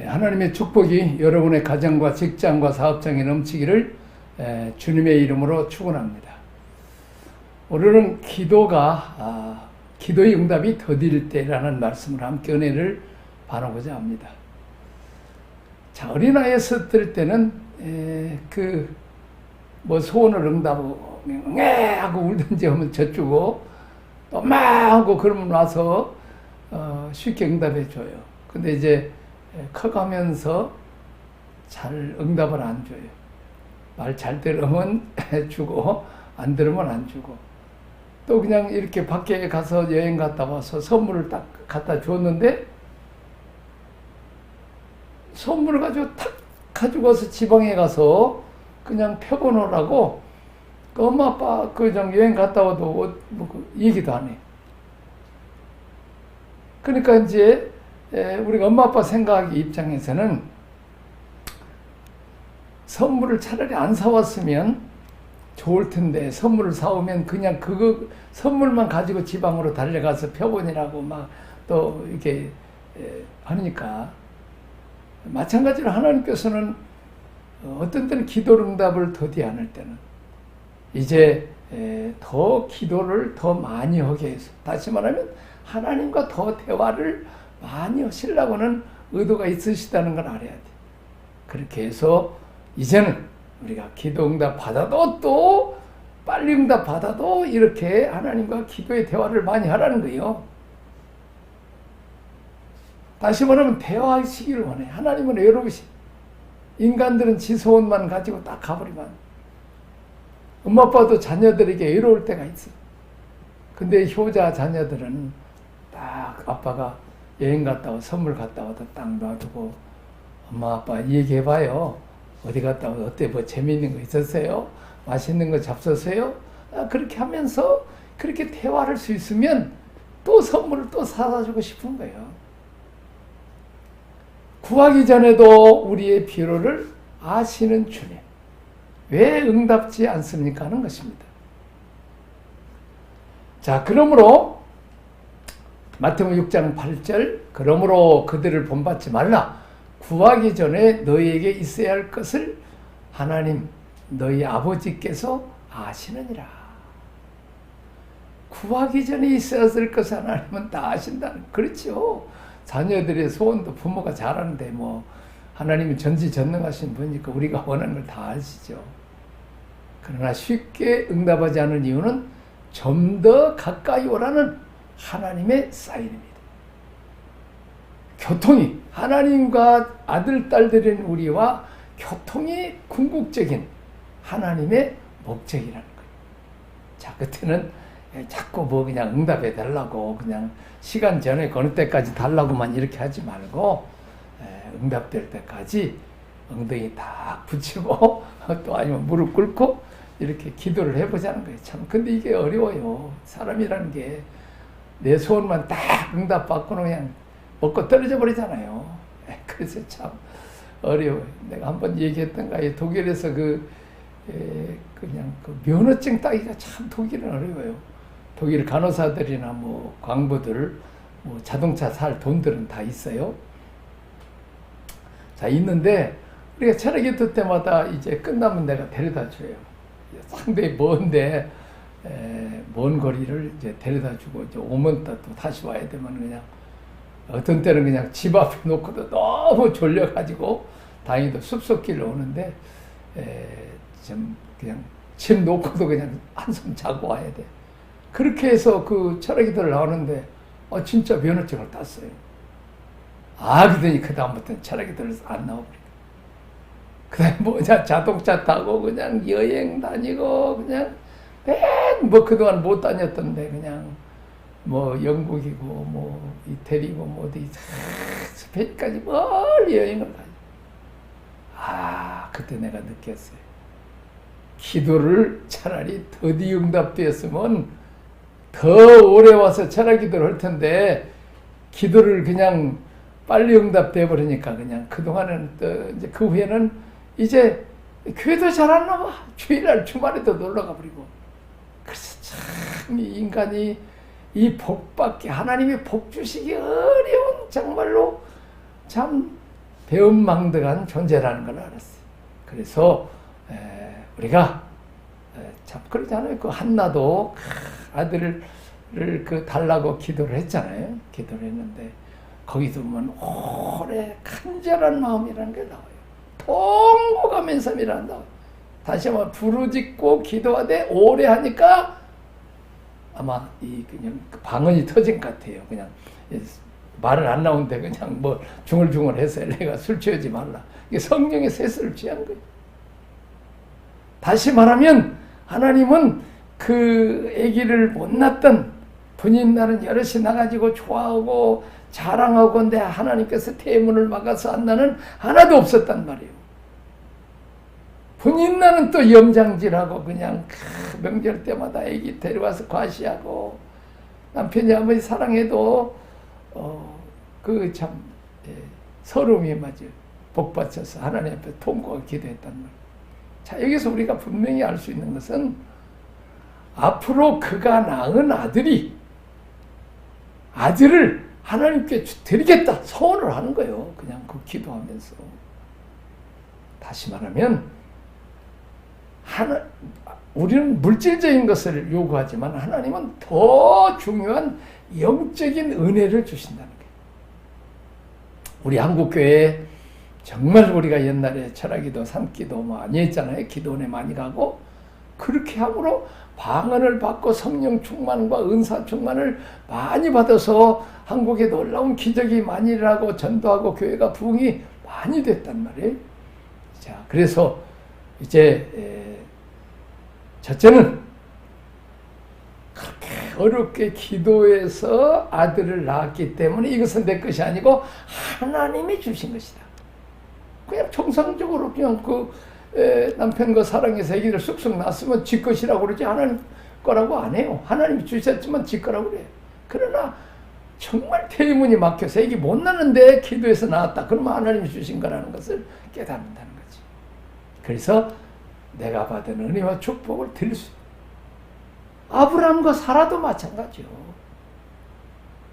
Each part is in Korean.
하나님의 축복이 여러분의 가정과 직장과 사업장에 넘치기를 주님의 이름으로 축원합니다. 오늘은 기도의 응답이 더딜 때라는 말씀을 함께 은혜를 나누고자 합니다. 자, 어린아이였을 때는 소원을 응답하고 하고 울든지 하면 젖주고 또 막 하고 그러면 와서 쉽게 응답해 줘요. 근데 이제 커가면서 잘 응답을 안 줘요. 말 잘 들으면 주고 안 들으면 안 주고, 또 그냥 이렇게 밖에 가서 여행 갔다 와서 선물을 딱 갖다 줬는데 선물을 가지고 와서 지방에 가서 그냥 펴보느라고 엄마 아빠 그냥 여행 갔다 와도 얘기도 안 해. 그러니까 이제 우리가 엄마 아빠 생각하기 입장에서는 선물을 차라리 안 사왔으면 좋을 텐데, 선물을 사오면 그냥 그거 선물만 가지고 지방으로 달려가서 표본이라고 막 또 이렇게 하니까, 마찬가지로 하나님께서는 어떤 때는 기도 응답을 더디 않을 때는 이제 더 기도를 더 많이 하게 해서, 다시 말하면 하나님과 더 대화를 많이 하시려고는 의도가 있으시다는 걸 알아야 돼. 그렇게 해서 이제는 우리가 기도 응답 받아도 또 빨리 응답 받아도 이렇게 하나님과 기도의 대화를 많이 하라는 거예요. 다시 말하면 대화하시기를 원해. 하나님은 외로우시. 인간들은 지 소원만 가지고 딱 가버리면, 엄마 아빠도 자녀들에게 외로울 때가 있어. 근데 효자 자녀들은 딱 아빠가 여행 갔다 와 선물 갔다 와도 딱 놔두고, 엄마 아빠 얘기해봐요. 어디 갔다 와 어때, 뭐 재미있는 거 있었어요? 맛있는 거 잡섰어요? 그렇게 하면서 그렇게 대화할 수 있으면 또 선물을 또 사다 주고 싶은 거예요. 구하기 전에도 우리의 필요를 아시는 주님, 왜 응답지 않습니까? 하는 것입니다. 자, 그러므로 마태복음 6장 8절, 그러므로 그들을 본받지 말라. 구하기 전에 너희에게 있어야 할 것을 하나님 너희 아버지께서 아시느니라. 구하기 전에 있어야 할 것을 하나님은 다 아신다는, 그렇죠. 자녀들의 소원도 부모가 잘하는데 하나님은 전지전능하신 분이니까 우리가 원하는 걸 다 아시죠. 그러나 쉽게 응답하지 않은 이유는 좀 더 가까이 오라는 하나님의 사인입니다. 교통이, 하나님과 아들, 딸들인 우리와 교통이 궁극적인 하나님의 목적이라는 거예요. 자, 그때는 자꾸 그냥 응답해 달라고, 그냥 시간 전에 어느 때까지 달라고만 이렇게 하지 말고, 응답될 때까지 엉덩이 딱 붙이고, 또 아니면 무릎 꿇고, 이렇게 기도를 해보자는 거예요. 참, 근데 이게 어려워요. 사람이라는 게 내 소원만 딱 응답받고는 그냥 먹고 떨어져 버리잖아요. 그래서 참 어려워요. 내가 한번 얘기했던가, 독일에서 그냥 면허증 따기가 참 독일은 어려워요. 독일 간호사들이나 광부들, 자동차 살 돈들은 다 있어요. 자, 있는데 우리가 차례기 들 때마다 이제 끝나면 내가 데려다 줘요. 상당히 먼데 먼 거리를 이제 데려다 주고, 이제 오면 또 다시 와야 되면 그냥 어떤 때는 그냥 집 앞에 놓고도 너무 졸려가지고 다행히도 숲속길로 오는데 좀 그냥 집 놓고도 그냥 한숨 자고 와야 돼. 그렇게 해서 그 철학이들 나오는데 진짜 면허증을 땄어요. 그러더니 그 다음부터는 철학이들 안 나오버리고, 그 다음에 자동차 타고 그냥 여행 다니고, 그냥 그동안 못 다녔던데 그냥 영국이고 이태리고 어디 스페인까지 멀리 여행을 가요. 그때 내가 느꼈어요. 기도를 차라리 더디 응답되었으면 더 오래 와서 철학 기도를 할 텐데, 기도를 그냥 빨리 응답돼 버리니까 그냥 그동안은 이제 그 후에는 이제 교회도 잘 안 나와. 주일날 주말에도 놀러가 버리고. 그래서 참 이 인간이 이 복받기, 하나님의 복 주시기 어려운, 정말로 참 배은망덕한 존재라는 걸 알았어요. 그래서 우리가 참 그러잖아요. 그 한나도 아들을 그 달라고 기도를 했잖아요. 기도를 했는데 거기서 보면 오래 간절한 마음이라는 게 나와요. 통곡하면서이라는 나와요. 다시 한번 부르짖고 기도하되 오래 하니까 아마 이 그냥 방언이 터진 것 같아요. 그냥 말을 안 나오는데 그냥 뭐 중얼중얼해서 내가 술 취하지 말라. 이게 성령의 세수를 취한 거예요. 다시 말하면 하나님은 그 아기를 못 낳던 분인 나는 여럿이 나가지고 좋아하고 자랑하고 근데 하나님께서 태문을 막아서 안 나는 하나도 없었단 말이에요. 분인 나는 또 염장질하고 그냥 명절 때마다 아기 데려와서 과시하고 남편이 아무리 사랑해도 그 참 서름이 맞아요. 복받쳐서 하나님 앞에 통곡하고 기도했단 말이에요. 자, 여기서 우리가 분명히 알 수 있는 것은 앞으로 그가 낳은 아들을 하나님께 드리겠다 소원을 하는 거예요. 그냥 그 기도하면서. 다시 말하면 우리는 물질적인 것을 요구하지만 하나님은 더 중요한 영적인 은혜를 주신다는 거예요. 우리 한국교회에 정말 우리가 옛날에 철학기도, 산기도 많이 했잖아요. 기도원에 많이 가고 그렇게 함으로 방언을 받고 성령 충만과 은사 충만을 많이 받아서 한국에 놀라운 기적이 많이 일어나고 전도하고 교회가 부흥이 많이 됐단 말이에요. 자, 그래서 이제 첫째는 그렇게 어렵게 기도해서 아들을 낳았기 때문에 이것은 내 것이 아니고 하나님이 주신 것이다. 그냥 정상적으로 그냥 남편과 사랑해서 아기를 쑥쑥 낳았으면 지 것이라고 그러지 하나님 거라고 안 해요. 하나님이 주셨지만 지 거라고 그래요. 그러나 정말 태문이 막혀서 아기 못 낳는데 기도해서 낳았다. 그러면 하나님이 주신 거라는 것을 깨닫는다는 거지. 그래서 내가 받은 은혜와 축복을 드릴 수 있다. 아브라함과 사라도 마찬가지요.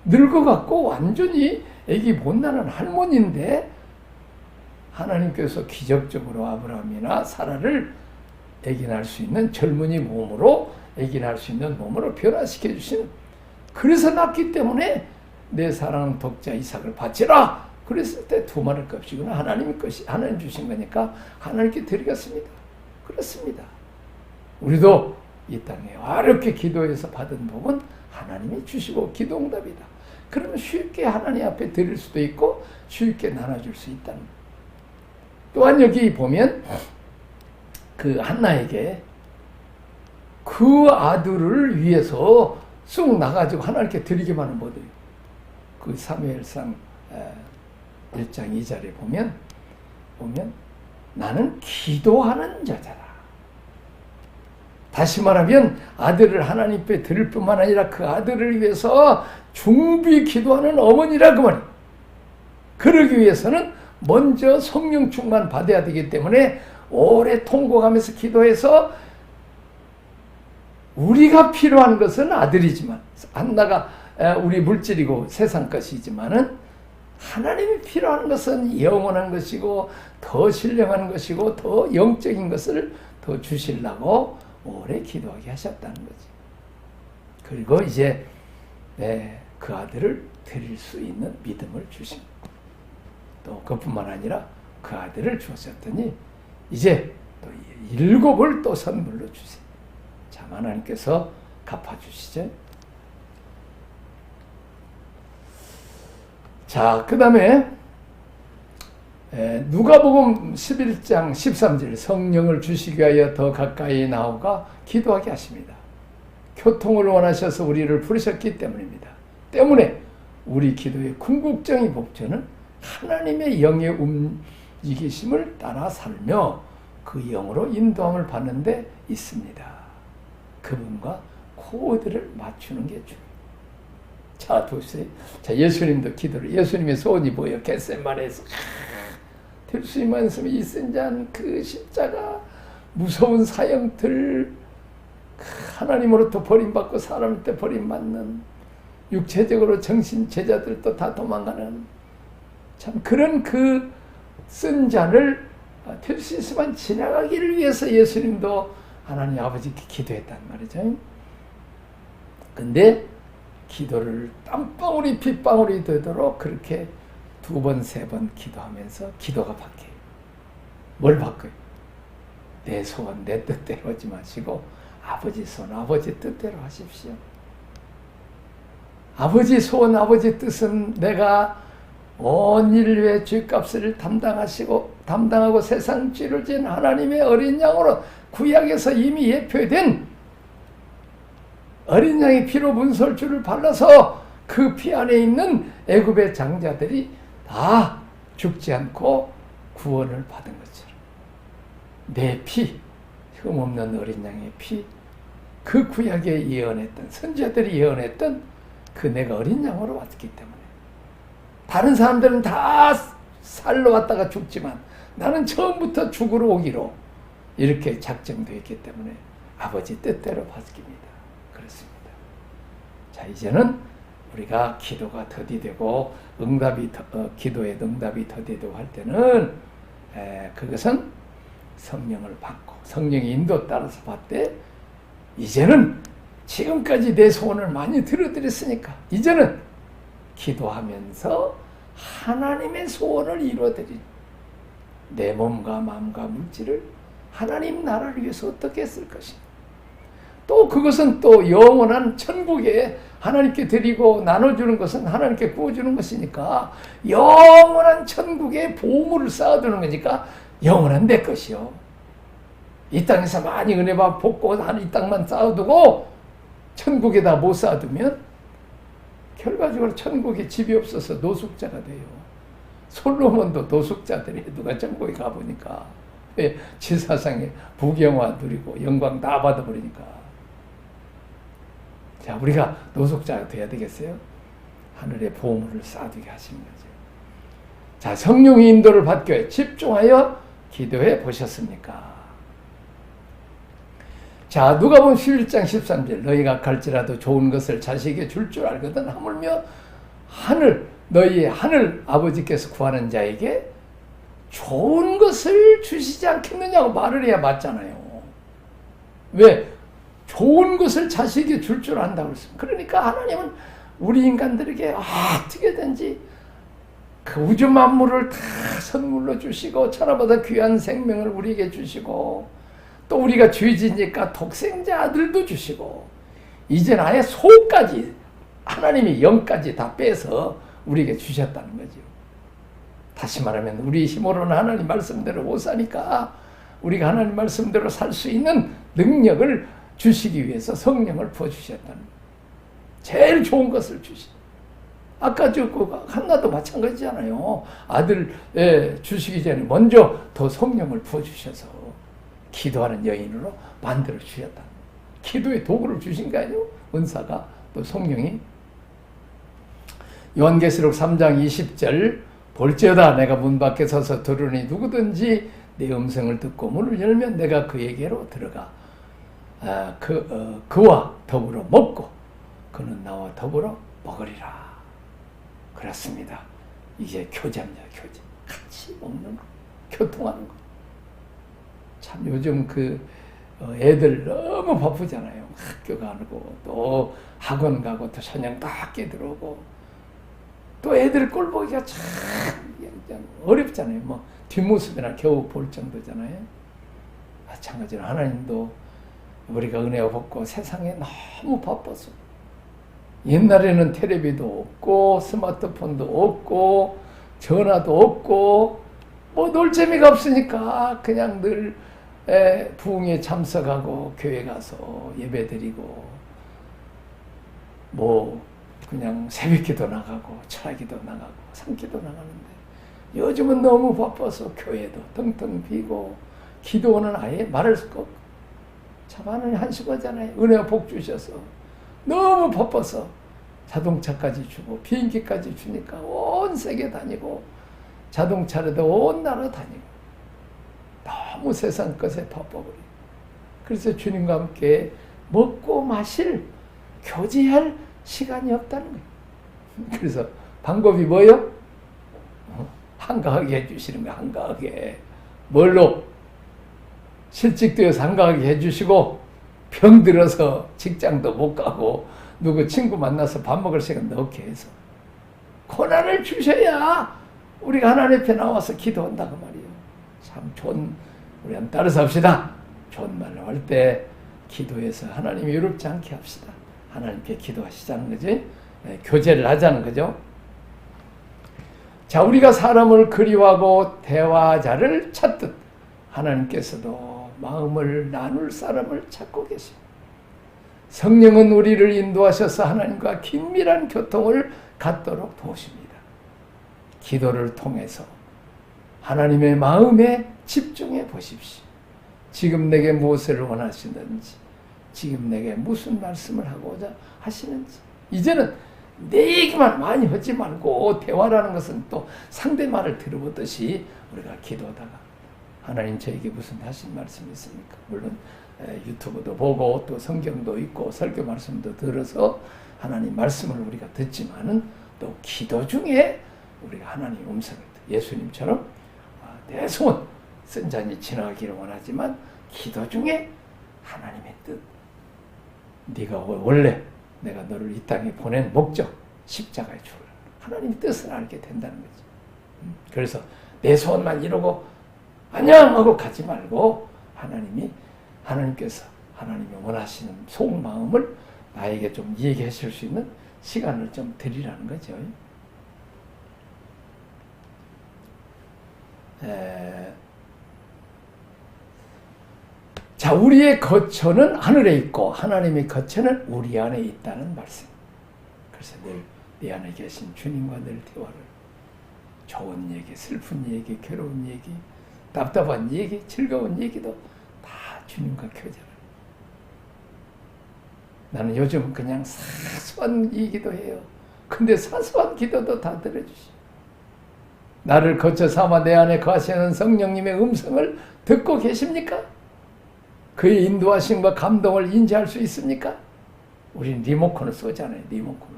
늙어갖고 완전히 아기 못 낳는 할머니인데 하나님께서 기적적으로 아브라함이나 사라를 아기 낳을 수 있는 젊은이 몸으로 아기 낳을 수 있는 몸으로 변화시켜 주시는, 그래서 낳기 때문에 내 사랑하는 독자 이삭을 바치라 그랬을 때 두 마리 값이구나. 하나님 것이 하나님 주신 거니까 하나님께 드리겠습니다. 그렇습니다. 우리도 이 땅에 어렵게 기도해서 받은 복은 하나님이 주시고 기도응답이다. 그러면 쉽게 하나님 앞에 드릴 수도 있고 쉽게 나눠줄 수 있다는 거예요. 또한 여기 보면 그 한나에게 그 아들을 위해서 쑥 나가지고 하나님께 드리기만 하면 못해요. 그 사무엘상 1장 2절에 보면 나는 기도하는 자잖아. 다시 말하면 아들을 하나님 앞에 드릴 뿐만 아니라 그 아들을 위해서 중비 기도하는 어머니라 그 말이에요. 그러기 위해서는 먼저 성령 충만 받아야 되기 때문에 오래 통곡하면서 기도해서 우리가 필요한 것은 아들이지만 한나가 우리 물질이고 세상 것이지만은 하나님이 필요한 것은 영원한 것이고 더 신령한 것이고 더 영적인 것을 더 주시려고 오래 기도하게 하셨다는 거지. 그리고 이제 그 아들을 드릴 수 있는 믿음을 주신 거예요. 또 그뿐만 아니라 그 아들을 주었더니 이제 또 7을 또 선물로 주세요. 참 하나님께서 갚아주시죠. 자, 그 다음에 누가복음 11장 13절 성령을 주시기 위하여 더 가까이 나오가 기도하게 하십니다. 교통을 원하셔서 우리를 부르셨기 때문입니다. 때문에 우리 기도의 궁극적인 목표는 하나님의 영의 움직이심을 따라 살며 그 영으로 인도함을 받는 데 있습니다. 그분과 코드를 맞추는 게 중요해요. 자, 보세요. 자, 예수님도 기도를, 예수님의 소원이 뭐예요? 겟세마네에서 될 수 있으면 이 쓴잔 그 십자가 무서운 사형들 하나님으로부터 버림받고 사람한테 버림받는 육체적으로 정신 제자들도 다 도망가는 참 그런 그 쓴 잔을 될 수 있으면 지나가기를 위해서 예수님도 하나님 아버지께 기도했단 말이죠. 근데 기도를 땀방울이 빗방울이 되도록 그렇게 2번, 3번 기도하면서 기도가 바뀌어요. 뭘 바꿔요? 내 소원, 내 뜻대로 하지 마시고 아버지 소원, 아버지 뜻대로 하십시오. 아버지 소원, 아버지 뜻은 내가 온 인류의 죄값을 담당하고 세상 죄를 지은 하나님의 어린 양으로 구약에서 이미 예표된 어린 양의 피로 문설주를 발라서 그 피 안에 있는 애굽의 장자들이 다 죽지 않고 구원을 받은 것처럼 내 피, 흠없는 어린 양의 피, 그 구약에 예언했던 선지자들이 예언했던 그 내가 어린 양으로 왔기 때문에 다른 사람들은 다 살러 왔다가 죽지만 나는 처음부터 죽으러 오기로 이렇게 작정되어 있기 때문에 아버지 뜻대로 바뀝니다. 그렇습니다. 자, 이제는 우리가 기도가 더디되고 기도의 응답이 더디되고 할 때는 그것은 성령을 받고 성령의 인도 따라서 받되 이제는 지금까지 내 소원을 많이 들어드렸으니까 이제는 기도하면서 하나님의 소원을 이루어드린 내 몸과 마음과 물질을 하나님 나라를 위해서 어떻게 쓸 것인가. 또 그것은 또 영원한 천국에 하나님께 드리고 나눠주는 것은 하나님께 구워주는 것이니까 영원한 천국에 보물을 쌓아두는 거니까 영원한 내 것이요. 이 땅에서 많이 은혜와 복고 이 땅만 쌓아두고 천국에다 못 쌓아두면 결과적으로 천국에 집이 없어서 노숙자가 돼요. 솔로몬도 노숙자들이 누가 천국에 가보니까 지사상에 부경화 누리고 영광 다 받아버리니까. 자, 우리가 노숙자가 돼야 되겠어요? 하늘의 보물을 쌓아두게 하시는 거죠. 자, 성령의 인도를 받고 집중하여 기도해 보셨습니까? 자, 누가복음 11장 13절 너희가 갈지라도 좋은 것을 자식에게 줄 줄 알거든 하물며 너희의 하늘 아버지께서 구하는 자에게 좋은 것을 주시지 않겠느냐고 말을 해야 맞잖아요. 왜? 좋은 것을 자식에게 줄 줄 안다고 그랬습니다. 그러니까 하나님은 우리 인간들에게 어떻게든지 그 우주 만물을 다 선물로 주시고 천하보다 귀한 생명을 우리에게 주시고 또 우리가 죄지니까 독생자 아들도 주시고 이제는 아예 소까지 하나님이 영까지 다 빼서 우리에게 주셨다는 거죠. 다시 말하면 우리 힘으로는 하나님 말씀대로 못 사니까 우리가 하나님 말씀대로 살 수 있는 능력을 주시기 위해서 성령을 부어주셨다는 거예요. 제일 좋은 것을 주시. 아까 한나도 마찬가지잖아요. 아들 주시기 전에 먼저 더 성령을 부어주셔서 기도하는 여인으로 만들어 주셨다. 기도의 도구를 주신 거 아니에요? 은사가 또 성령이. 요한계시록 3장 20절 볼지어다 내가 문 밖에 서서 들으니 누구든지 내 음성을 듣고 문을 열면 내가 그에게로 들어가 그와 더불어 먹고 그는 나와 더불어 먹으리라. 그렇습니다. 이게 교제입니다. 교제. 같이 먹는 거. 교통하는 거. 참 요즘 애들 너무 바쁘잖아요. 학교 가고 또 학원 가고 또 저녁 낮게 들어오고 또 애들 꼴 보기가 참 어렵잖아요. 뭐 뒷모습이나 겨우 볼 정도잖아요. 마찬가지로 하나님도 우리가 은혜가 없고 세상에 너무 바빠서 옛날에는 텔레비도 없고 스마트폰도 없고 전화도 없고 뭐 놀 재미가 없으니까 그냥 늘 부흥에 참석하고 교회 가서 예배드리고 뭐 그냥 새벽기도 나가고 철학기도 나가고 산기도 나가는데 요즘은 너무 바빠서 교회도 텅텅 비고 기도는 아예 말할 수가 없고 참 하나님 한수고잖아요. 은혜와 복 주셔서 너무 바빠서 자동차까지 주고 비행기까지 주니까 온 세계 다니고 자동차로도 온 나라 다니고 너무 세상 것에 바빠버려. 그래서 주님과 함께 먹고 마실 교제할 시간이 없다는 거예요. 그래서 방법이 뭐예요? 한가하게 해주시는 거야. 한가하게. 뭘로? 실직되어서 한가하게 해주시고 병들어서 직장도 못 가고 누구 친구 만나서 밥 먹을 시간도 없게 해서 고난을 주셔야 우리가 하나님 앞에 나와서 기도한다고 말이에요. 참 좋은, 우리 한번 따라서 합시다. 좋은 말로 할 때 기도해서 하나님이 유롭지 않게 합시다. 하나님께 기도하시자는 거지. 네, 교제를 하자는 거죠. 자, 우리가 사람을 그리워하고 대화자를 찾듯 하나님께서도 마음을 나눌 사람을 찾고 계십니다. 성령은 우리를 인도하셔서 하나님과 긴밀한 교통을 갖도록 도우십니다. 기도를 통해서 하나님의 마음에 집중해 보십시오. 지금 내게 무엇을 원하시는지, 지금 내게 무슨 말씀을 하고자 하시는지. 이제는 내 얘기만 많이 하지 말고 대화라는 것은 또 상대 말을 들어보듯이 우리가 기도하다가 하나님 저에게 무슨 하신 말씀이 있습니까? 물론 유튜브도 보고 또 성경도 있고 설교 말씀도 들어서 하나님 말씀을 우리가 듣지만은 또 기도 중에 우리가 하나님 음성을 예수님처럼 내 소원 쓴 잔이 지나가기를 원하지만 기도 중에 하나님의 뜻, 네가 원래 내가 너를 이 땅에 보낸 목적, 십자가의 줄 하나님의 뜻을 알게 된다는 거지. 그래서 내 소원만 이루고 안녕하고 가지 말고 하나님께서 하나님이 원하시는 속마음을 나에게 좀 얘기하실 수 있는 시간을 좀 드리라는 거죠. 자, 우리의 거처는 하늘에 있고 하나님의 거처는 우리 안에 있다는 말씀. 그래서 늘 내 안에 계신 주님과 늘 대화를, 좋은 얘기, 슬픈 얘기, 괴로운 얘기, 답답한 얘기, 즐거운 얘기도 다 주님과 교제를. 나는 요즘 그냥 사소한 얘기도 해요. 근데 사소한 기도도 다 들어주시. 나를 거쳐 삼아 내 안에 거하시는 성령님의 음성을 듣고 계십니까? 그의 인도하심과 감동을 인지할 수 있습니까? 우리는 리모컨을 쏘잖아요. 리모컨을.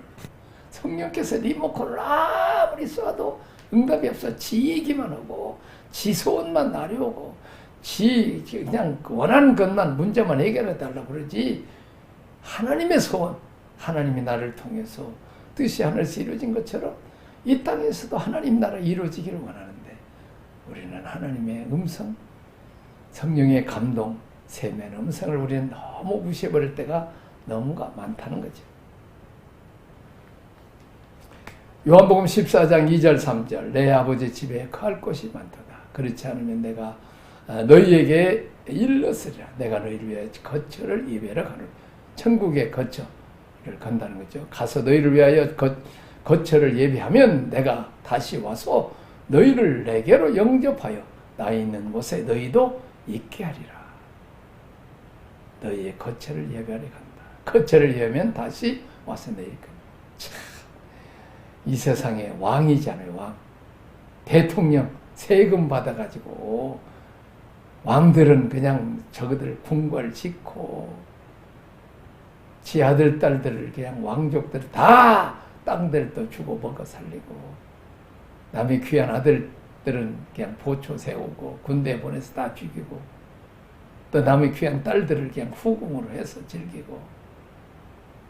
성령께서 리모컨을 아무리 쏴도 응답이 없어. 지 얘기만 하고 지 소원만 나려오고 지 그냥 원하는 것만 문제만 해결해 달라고 그러지. 하나님의 소원, 하나님이 나를 통해서 뜻이 하늘에서 이루어진 것처럼 이 땅에서도 하나님 나라 이루어지기를 원하는데 우리는 하나님의 음성, 성령의 감동, 세면 음성을 우리는 너무 무시해버릴 때가 너무가 많다는 거죠. 요한복음 14장 2절 3절 내 아버지 집에 거할 곳이 많도다. 그렇지 않으면 내가 너희에게 일렀으리라. 내가 너희를 위하여 거처를 예비하러 가노라. 천국의 거처를 간다는 거죠. 가서 너희를 위하여 거처를 예비하면 내가 다시 와서 너희를 내게로 영접하여 나 있는 곳에 너희도 있게 하리라. 너희의 거처를 예비하러 간다. 거처를 예비하면 다시 와서 너희를 이 세상의 왕이잖아요. 왕. 대통령 세금 받아가지고 왕들은 그냥 저거들 궁궐 짓고 지 아들 딸들을 그냥 왕족들 다 땅들도 주고 먹어 살리고 남의 귀한 아들들은 그냥 보초 세우고 군대에 보내서 다 죽이고 또 남의 귀한 딸들을 그냥 후궁으로 해서 즐기고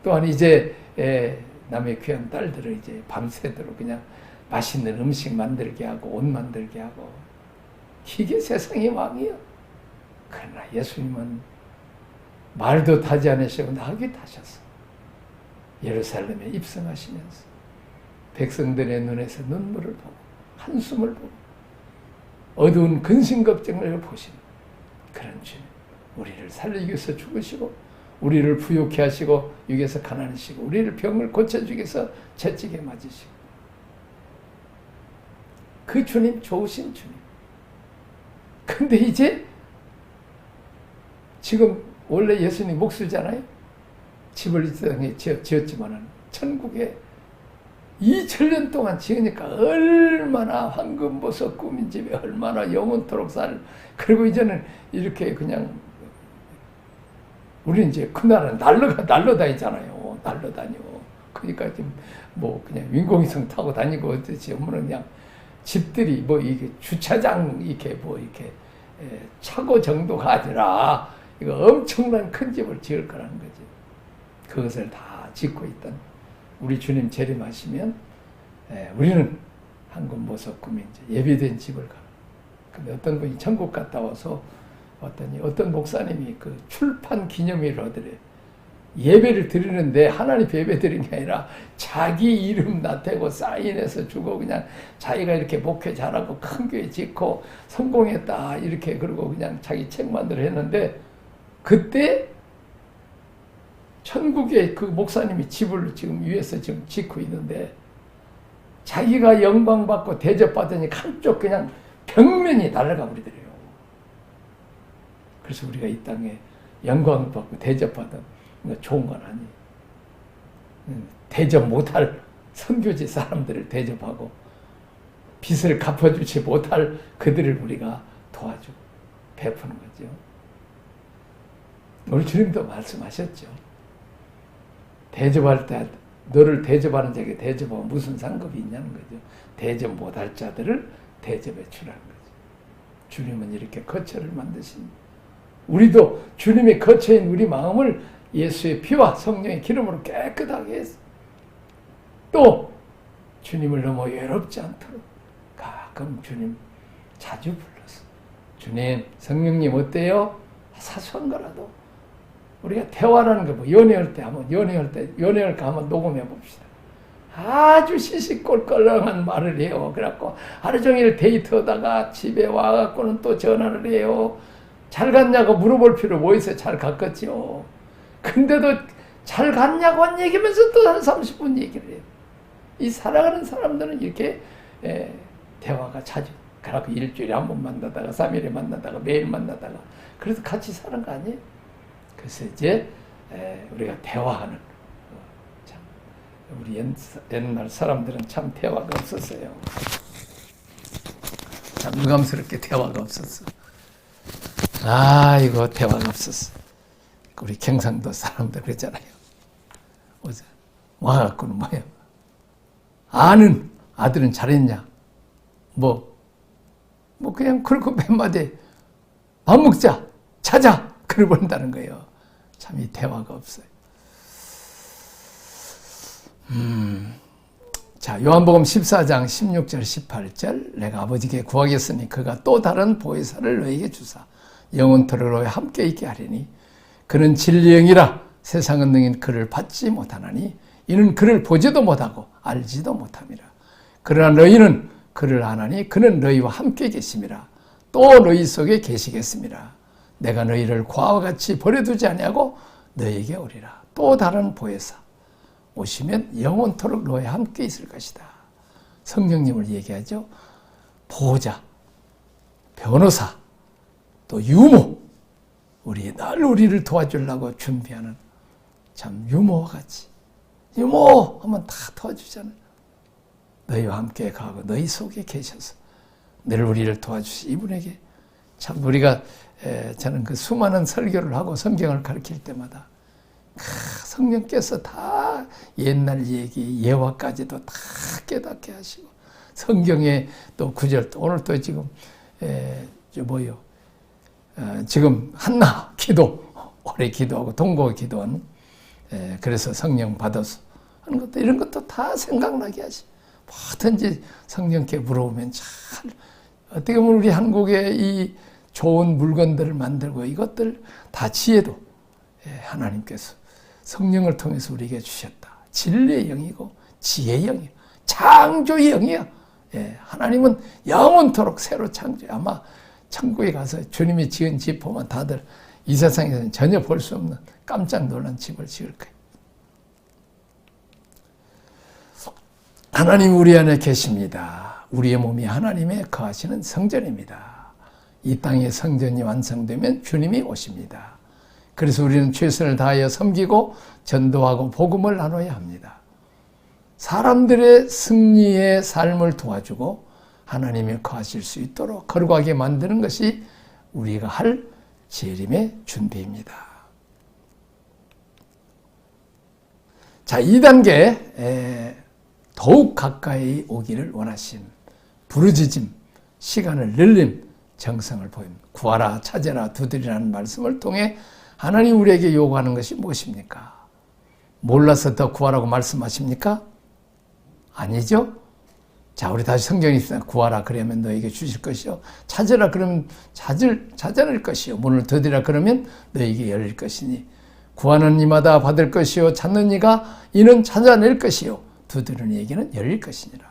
또한 이제 남의 귀한 딸들을 이제 밤새도록 그냥 맛있는 음식 만들게 하고 옷 만들게 하고 이게 세상의 왕이요. 그러나 예수님은 말도 타지 않으시고 나귀 타셨어. 예루살렘에 입성하시면서 백성들의 눈에서 눈물을 보고 한숨을 보고 어두운 근심걱정을 보시는 그런 주님, 우리를 살리기 위해서 죽으시고 우리를 부욕해 하시고 육에서 가난하시고 우리를 병을 고쳐주기 위해서 채찍에 맞으시고 그 주님 좋으신 주님. 근데 이제 지금 원래 예수님 목수잖아요. 집을 이 땅에 지었지만은 천국에 2000년 동안 지으니까 얼마나 황금보석 꾸민 집에 얼마나 영원토록 살. 그리고 이제는 이렇게 그냥 우리는 이제 그 나라는 날로 다니잖아요. 날로 다니고. 그러니까 지금 뭐 그냥 인공위성 타고 다니고 어떻지. 오면은 그냥 집들이 뭐 이게 주차장 이렇게 뭐 이렇게 차고 정도가 아니라 이거 엄청난 큰 집을 지을 거라는 거지. 그것을 다 짓고 있던 우리 주님 재림하시면 우리는 한국 모석금이 이제 예비된 집을 가. 근데 어떤 분이 천국 갔다 와서 어떤 목사님이 그 출판 기념일을 하더래. 예배를 드리는데 하나님 예배 드린 게 아니라 자기 이름 나태고 사인해서 주고 그냥 자기가 이렇게 목회 잘하고 큰 교회 짓고 성공했다 이렇게 그러고 그냥 자기 책 만들어 했는데 그때 천국에 그 목사님이 집을 지금 위에서 지금 짓고 있는데 자기가 영광받고 대접받으니 한쪽 그냥 벽면이 날아가 버리더래요. 그래서 우리가 이 땅에 영광을 받고 대접받은 좋은 건 아니에요. 대접 못할 선교지 사람들을 대접하고 빚을 갚아주지 못할 그들을 우리가 도와주고 베푸는 거죠. 우리 주님도 말씀하셨죠. 대접할 때 너를 대접하는 자에게 대접하면 무슨 상급이 있냐는 거죠. 대접 못할 자들을 대접해 주라는 거죠. 주님은 이렇게 거처를 만드십니다. 우리도 주님의 거처인 우리 마음을 예수의 피와 성령의 기름으로 깨끗하게 해서 또 주님을 너무 외롭지 않도록 가끔 주님 자주 불러서 주님, 성령님 어때요? 사소한 거라도 우리가 대화라는 거 뭐 연애할 때 연애할 한번 녹음해 봅시다. 아주 시시콜콜렁한 말을 해요. 그래갖고 하루 종일 데이트하다가 집에 와갖고는 또 전화를 해요. 잘 갔냐고 물어볼 필요 뭐 있어요? 잘 갔겠죠. 근데도 잘 갔냐고 한 얘기면서 또 한 30분 얘기를 해요. 이 살아가는 사람들은 이렇게 대화가 자주 그래갖고 일주일에 한 번 만나다가 3일에 만나다가 매일 만나다가 그래서 같이 사는 거 아니에요? 그래서 이제 우리가 대화하는 참 우리 옛날 사람들은 참 대화가 없었어요. 참 유감스럽게 대화가 없었어. 이거 대화가 없었어. 우리 경상도 사람들 그랬잖아요. 어제 와갖고는 뭐예요? 아는 아들은 잘했냐? 뭐 그냥 그렇고 몇 마디 밥 먹자, 자자 그러본다는 거예요. 참 이 대화가 없어요. 자, 요한복음 14장 16절 18절 내가 아버지께 구하겠으니 그가 또 다른 보혜사를 너에게 주사 영원토록 너와 함께 있게 하리니 그는 진리의 영이라 세상은 능히 그를 받지 못하나니 이는 그를 보지도 못하고 알지도 못함이라. 그러나 너희는 그를 아나니 그는 너희와 함께 계심이라. 또 너희 속에 계시겠습니다. 내가 너희를 과와 같이 버려두지 아니하고 너희에게 오리라. 또 다른 보혜사 오시면 영원토록 너희와 함께 있을 것이다. 성령님을 얘기하죠. 보호자, 변호사, 또 유모, 우리를 도와주려고 준비하는 참 유모와 같이 유모 하면 다 도와주잖아요. 너희와 함께 가고 너희 속에 계셔서 늘 우리를 도와주시 이분에게 참 우리가 저는 그 수많은 설교를 하고 성경을 가르칠 때마다 성령께서 다 옛날 얘기 예화까지도 다 깨닫게 하시고 성경의 또 구절 오늘 또 지금 지금 한나 기도 오래 기도하고 동거 기도하는 그래서 성령 받아서 하는 것도 이런 것도 다 생각나게 하시. 뭐든지 성령께 물어보면 잘 어떻게 보면 우리 한국의 이 좋은 물건들을 만들고 이것들 다 지혜도 하나님께서 성령을 통해서 우리에게 주셨다. 진리의 영이고 지혜의 영이야. 창조의 영이야. 하나님은 영원토록 새로 창조해. 아마 천국에 가서 주님이 지은 집 보면 다들 이 세상에서는 전혀 볼 수 없는 깜짝 놀란 집을 지을 거예요. 하나님 우리 안에 계십니다. 우리의 몸이 하나님의 거하시는 성전입니다. 이 땅의 성전이 완성되면 주님이 오십니다. 그래서 우리는 최선을 다하여 섬기고 전도하고 복음을 나눠야 합니다. 사람들의 승리의 삶을 도와주고 하나님이 거하실 수 있도록 거룩하게 만드는 것이 우리가 할 재림의 준비입니다. 자, 2단계 더욱 가까이 오기를 원하신 부르짖음, 시간을 늘림, 정성을 보입니다. 구하라, 찾으라, 두드리라는 말씀을 통해 하나님 우리에게 요구하는 것이 무엇입니까? 몰라서 더 구하라고 말씀하십니까? 아니죠? 자, 우리 다시 성경에 있습니다. 구하라 그러면 너에게 주실 것이요. 찾으라 그러면 찾아낼 것이요. 문을 두드리라 그러면 너에게 열릴 것이니 구하는 이마다 받을 것이요. 찾는 이가 이는 찾아낼 것이요. 두드리는 이에게는 열릴 것이니라.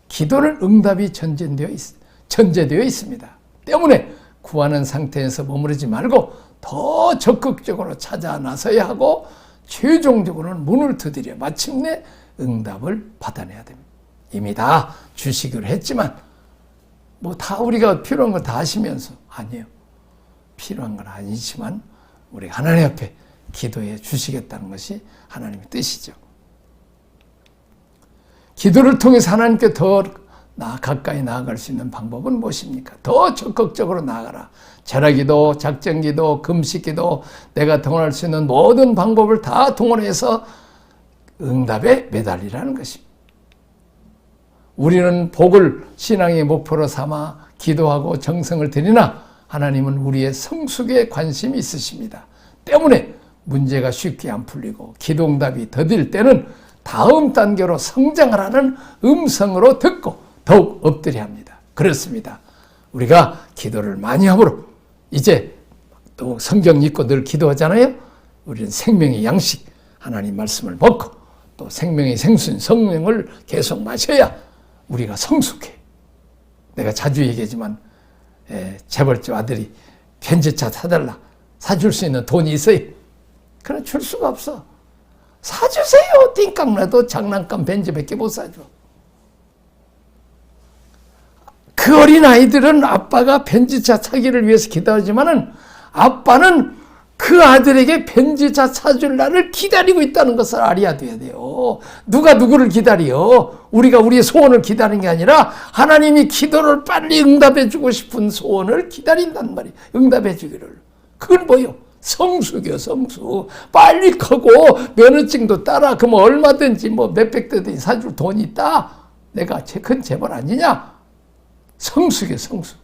기도는 응답이 전제되어 있습니다. 때문에 구하는 상태에서 머무르지 말고 더 적극적으로 찾아 나서야 하고 최종적으로는 문을 두드려 마침내 응답을 받아내야 됩니다. 이미 다 주시기로 했지만 뭐 다 우리가 필요한 걸 다 하시면서 아니에요. 필요한 건 아니지만 우리 하나님 앞에 기도해 주시겠다는 것이 하나님의 뜻이죠. 기도를 통해서 하나님께 더 가까이 나아갈 수 있는 방법은 무엇입니까? 더 적극적으로 나아가라. 절하기도, 작정기도, 금식기도, 내가 동원할 수 있는 모든 방법을 다 동원해서 응답에 매달리라는 것입니다. 우리는 복을 신앙의 목표로 삼아 기도하고 정성을 드리나 하나님은 우리의 성숙에 관심이 있으십니다. 때문에 문제가 쉽게 안 풀리고 기도 응답이 더딜 때는 다음 단계로 성장하라는 음성으로 듣고 더욱 엎드려야 합니다. 그렇습니다. 우리가 기도를 많이 함으로 이제 또 성경 읽고 늘 기도하잖아요. 우리는 생명의 양식, 하나님 말씀을 먹고 또 생명의 생수인 성령을 계속 마셔야 우리가 성숙해. 내가 자주 얘기하지만 재벌집 아들이 벤츠차 사달라. 사줄 수 있는 돈이 있어요. 그러나 줄 수가 없어. 사주세요. 띵깡나도 장난감 벤츠밖에 못 사줘. 그 어린아이들은 아빠가 벤츠차 사기를 위해서 기도하지만은 아빠는 그 아들에게 벤츠차 사줄 날을 기다리고 있다는 것을 알아야 돼요. 누가 누구를 기다려? 우리가 우리의 소원을 기다리는 게 아니라 하나님이 기도를 빨리 응답해 주고 싶은 소원을 기다린단 말이에요. 응답해 주기를. 그건 뭐요? 성숙이요, 성숙. 빨리 크고 면허증도 따라. 그럼 얼마든지 뭐 몇백 대든지 사줄 돈이 있다. 내가 큰 재벌 아니냐? 성숙이요, 성숙.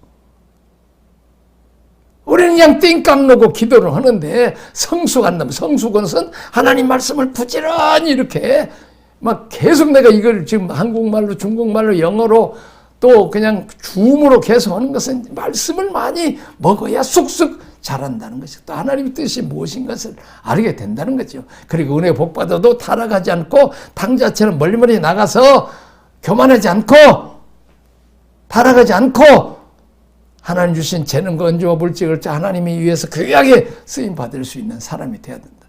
우리는 그냥 띵깡 놓고 기도를 하는데 성숙 안 나면 성숙은 하나님 말씀을 부지런히 이렇게 막 계속 내가 이걸 지금 한국말로 중국말로 영어로 또 그냥 줌으로 계속 하는 것은 말씀을 많이 먹어야 쑥쑥 자란다는 것이 또 하나님의 뜻이 무엇인 것을 알게 된다는 거죠. 그리고 은혜 복 받아도 타락하지 않고 당자처럼 멀리멀리 나가서 교만하지 않고 타락하지 않고 하나님 주신 재능과 은주와 물질을 하나님이 위해서 귀하게 쓰임받을 수 있는 사람이 되어야 된다.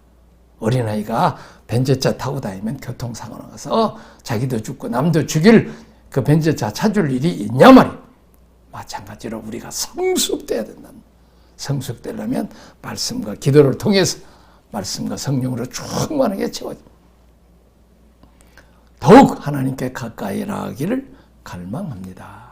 어린아이가 벤츠차 타고 다니면 교통사고 나가서 자기도 죽고 남도 죽일 그 벤츠차 찾을 일이 있냐 말이에요. 마찬가지로 우리가 성숙돼야 된다. 성숙되려면 말씀과 기도를 통해서 말씀과 성령으로 충만하게 채워집니다. 더욱 하나님께 가까이 나아가기를 갈망합니다.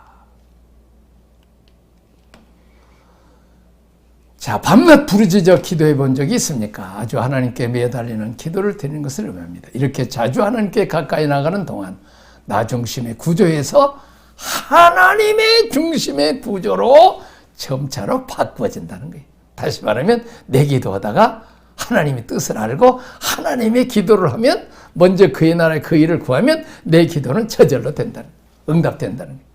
자, 밤낮 부르짖어 기도해 본 적이 있습니까? 아주 하나님께 매달리는 기도를 드리는 것을 의미합니다. 이렇게 자주 하나님께 가까이 나가는 동안 나 중심의 구조에서 하나님의 중심의 구조로 점차로 바꾸어진다는 거예요. 다시 말하면 내 기도하다가 하나님의 뜻을 알고 하나님의 기도를 하면 먼저 그의 나라의 그 일을 구하면 내 기도는 저절로 된다는 거예요. 응답된다는 거예요.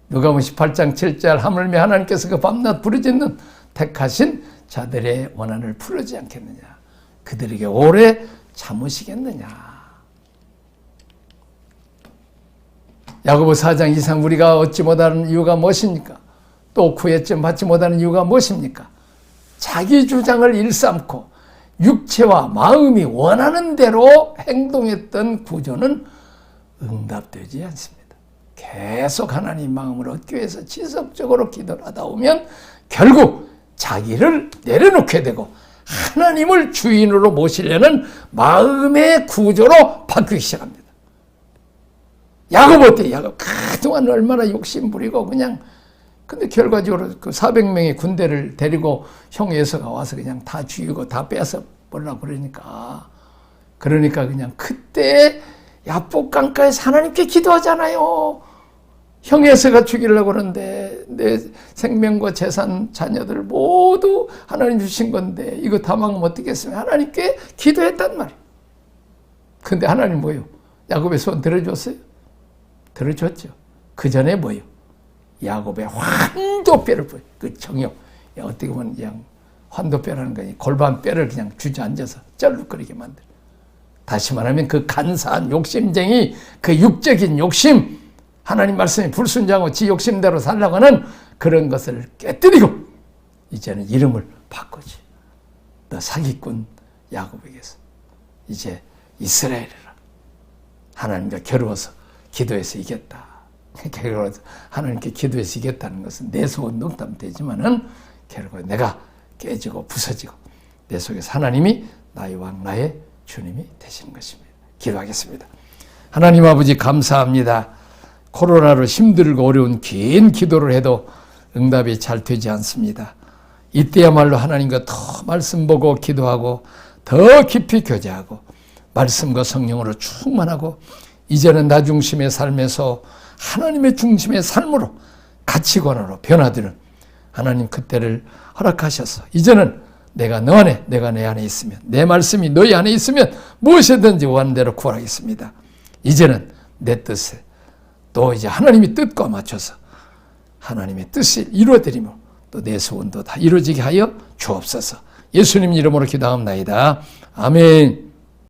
누가복음 18장 7절 하물며 하나님께서 그 밤낮 부르짖는 택하신 자들의 원한을 풀지 않겠느냐. 그들에게 오래 참으시겠느냐. 야고보 4장 이상 우리가 얻지 못하는 이유가 무엇입니까? 또 구했지만 받지 못하는 이유가 무엇입니까? 자기 주장을 일삼고 육체와 마음이 원하는 대로 행동했던 구조는 응답되지 않습니다. 계속 하나님 마음을 얻기 위해서 지속적으로 기도를 하다 보면 결국 자기를 내려놓게 되고 하나님을 주인으로 모시려는 마음의 구조로 바뀌기 시작합니다. 야고보 어때? 야고보 그동안 얼마나 욕심부리고 그냥 근데 결과적으로 그 400명의 군대를 데리고 형 예서가 와서 그냥 다 죽이고 다 뺏어 버리려고 그러니까 그냥 그때 야복강가에서 하나님께 기도하잖아요. 형 에서가 죽이려고 그러는데 내 생명과 재산, 자녀들 모두 하나님 주신 건데 이거 다 막으면 어떻겠습니까? 하나님께 기도했단 말이에요. 근데 하나님 뭐예요? 야곱의 소원 들어줬어요? 들어줬죠. 그 전에 뭐예요? 야곱의 환도뼈를 보여요. 그 정욕. 어떻게 보면 그냥 환도뼈라는 거니 골반뼈를 그냥 주저앉아서 쩔룩거리게 만들어. 다시 말하면 그 간사한 욕심쟁이, 그 육적인 욕심, 하나님 말씀에 불순종하고 지 욕심대로 살려고 하는 그런 것을 깨뜨리고 이제는 이름을 바꾸지. 너 사기꾼 야곱에게서 이제 이스라엘이라. 하나님과 겨루어서 기도해서 이겼다. 겨루어서 하나님께 기도해서 이겼다는 것은 내 소원 농담 되지만은 결국 내가 깨지고 부서지고 내 속에서 하나님이 나의 왕, 나의 주님이 되시는 것입니다. 기도하겠습니다. 하나님 아버지 감사합니다. 코로나로 힘들고 어려운 긴 기도를 해도 응답이 잘 되지 않습니다. 이때야말로 하나님과 더 말씀 보고 기도하고 더 깊이 교제하고 말씀과 성령으로 충만하고 이제는 나 중심의 삶에서 하나님의 중심의 삶으로 가치관으로 변화되는 하나님 그때를 허락하셔서 이제는 내가 너 안에, 내가 내 안에 있으면 내 말씀이 너희 안에 있으면 무엇이든지 원하는 대로 구하겠습니다. 이제는 내 뜻에 또 이제 하나님의 뜻과 맞춰서 하나님의 뜻을 이루어드리며 또 내 소원도 다 이루어지게 하여 주옵소서. 예수님 이름으로 기도하옵나이다. 아멘.